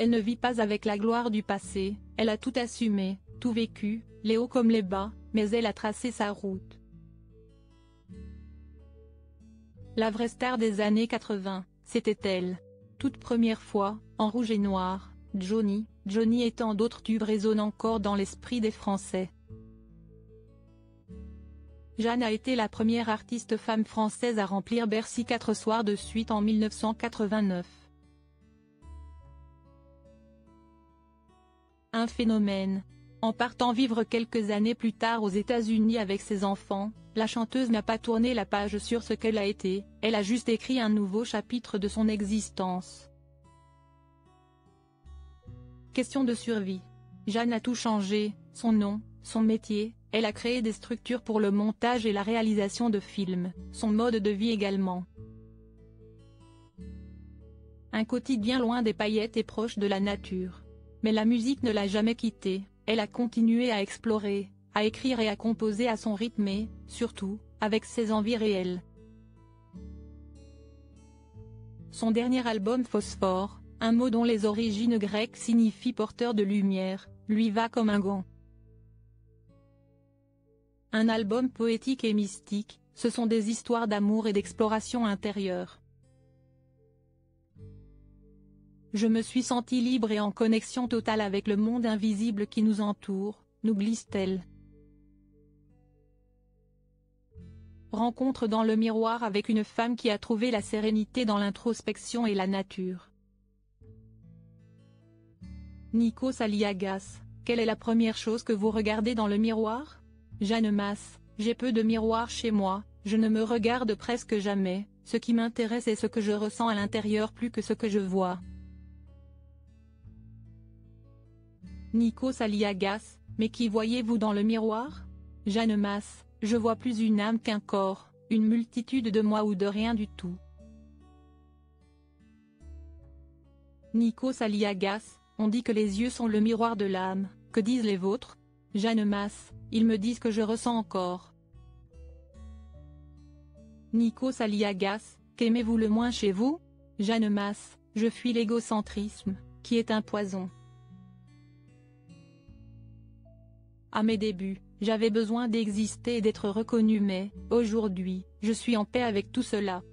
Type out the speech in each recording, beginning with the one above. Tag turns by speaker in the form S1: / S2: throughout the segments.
S1: Elle ne vit pas avec la gloire du passé, elle a tout assumé, tout vécu, les hauts comme les bas, mais elle a tracé sa route. La vraie star des années 80, c'était elle. Toute première fois, en rouge et noir, Johnny et tant d'autres tubes résonnent encore dans l'esprit des Français. Jeanne a été la première artiste femme française à remplir Bercy 4 soirs de suite en 1989. Un phénomène. En partant vivre quelques années plus tard aux États-Unis avec ses enfants, la chanteuse n'a pas tourné la page sur ce qu'elle a été, elle a juste écrit un nouveau chapitre de son existence. Question de survie. Jeanne a tout changé, son nom, son métier, elle a créé des structures pour le montage et la réalisation de films, son mode de vie également. Un quotidien loin des paillettes et proche de la nature. Mais la musique ne l'a jamais quittée, elle a continué à explorer, à écrire et à composer à son rythme et, surtout, avec ses envies réelles. Son dernier album Phosphore, un mot dont les origines grecques signifient porteur de lumière, lui va comme un gant. Un album poétique et mystique, ce sont des histoires d'amour et d'exploration intérieure. Je me suis sentie libre et en connexion totale avec le monde invisible qui nous entoure, nous glisse-t-elle. Rencontre dans le miroir avec une femme qui a trouvé la sérénité dans l'introspection et la nature. Nikos Aliagas, quelle est la première chose que vous regardez dans le miroir? Jeanne Masse, j'ai peu de miroirs chez moi, je ne me regarde presque jamais, ce qui m'intéresse est ce que je ressens à l'intérieur plus que ce que je vois. Nikos Aliagas, mais qui voyez-vous dans le miroir? Jeanne Masse, je vois plus une âme qu'un corps, une multitude de moi ou de rien du tout. Nikos Aliagas, on dit que les yeux sont le miroir de l'âme, que disent les vôtres? Jeanne Masse, ils me disent que je ressens encore. Nikos Aliagas, qu'aimez-vous le moins chez vous? Jeanne Masse, je fuis l'égocentrisme, qui est un poison. À mes débuts, j'avais besoin d'exister et d'être reconnue mais, aujourd'hui, je suis en paix avec tout cela.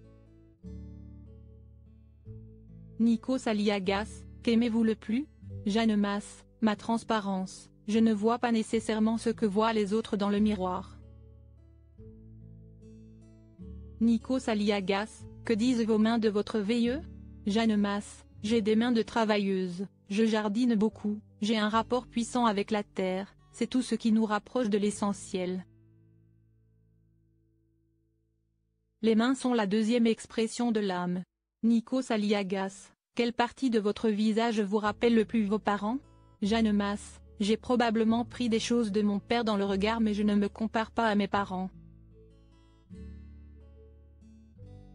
S1: Nikos Aliagas, qu'aimez-vous le plus? Jeanne Masse, ma transparence, je ne vois pas nécessairement ce que voient les autres dans le miroir. Nikos Aliagas, que disent vos mains de votre veilleux? Jeanne Masse, j'ai des mains de travailleuse, je jardine beaucoup, j'ai un rapport puissant avec la terre. C'est tout ce qui nous rapproche de l'essentiel. Les mains sont la deuxième expression de l'âme. Nikos Aliagas, quelle partie de votre visage vous rappelle le plus vos parents? Jeanne Masse, j'ai probablement pris des choses de mon père dans le regard mais je ne me compare pas à mes parents.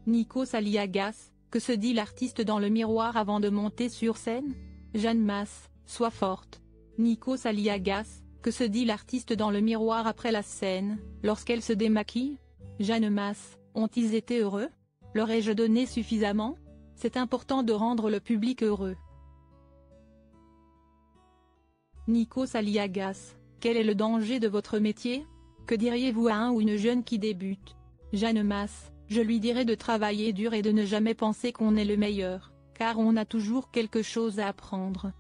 S1: Nikos Aliagas, que se dit l'artiste dans le miroir avant de monter sur scène? Jeanne Masse, sois forte. Nikos Aliagas, que se dit l'artiste dans le miroir après la scène, lorsqu'elle se démaquille? Jeanne Masse, ont-ils été heureux? Leur ai-je donné suffisamment? C'est important de rendre le public heureux. Nikos Aliagas, quel est le danger de votre métier? Que diriez-vous à un ou une jeune qui débute? Jeanne Masse, je lui dirais de travailler dur et de ne jamais penser qu'on est le meilleur, car on a toujours quelque chose à apprendre.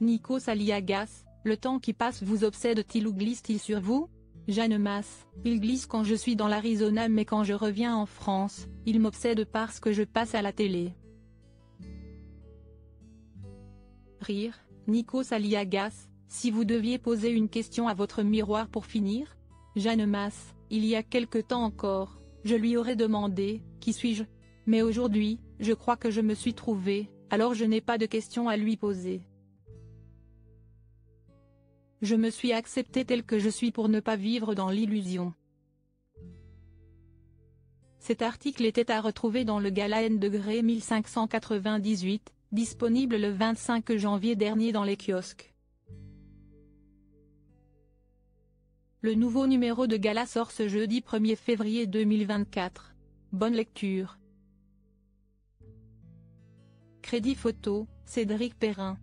S1: Nikos Aliagas, le temps qui passe vous obsède-t-il ou glisse-t-il sur vous? Jeanne Masse, il glisse quand je suis dans l'Arizona mais quand je reviens en France, il m'obsède parce que je passe à la télé. Rire, Nikos Aliagas, si vous deviez poser une question à votre miroir pour finir? Jeanne Masse, il y a quelque temps encore, je lui aurais demandé, qui suis-je? Mais aujourd'hui, je crois que je me suis trouvée, alors je n'ai pas de questions à lui poser. Je me suis acceptée telle que je suis pour ne pas vivre dans l'illusion. Cet article était à retrouver dans le Gala N degré 1598, disponible le 25 janvier dernier dans les kiosques. Le nouveau numéro de Gala sort ce jeudi 1er février 2024. Bonne lecture. Crédit photo, Cédric Perrin.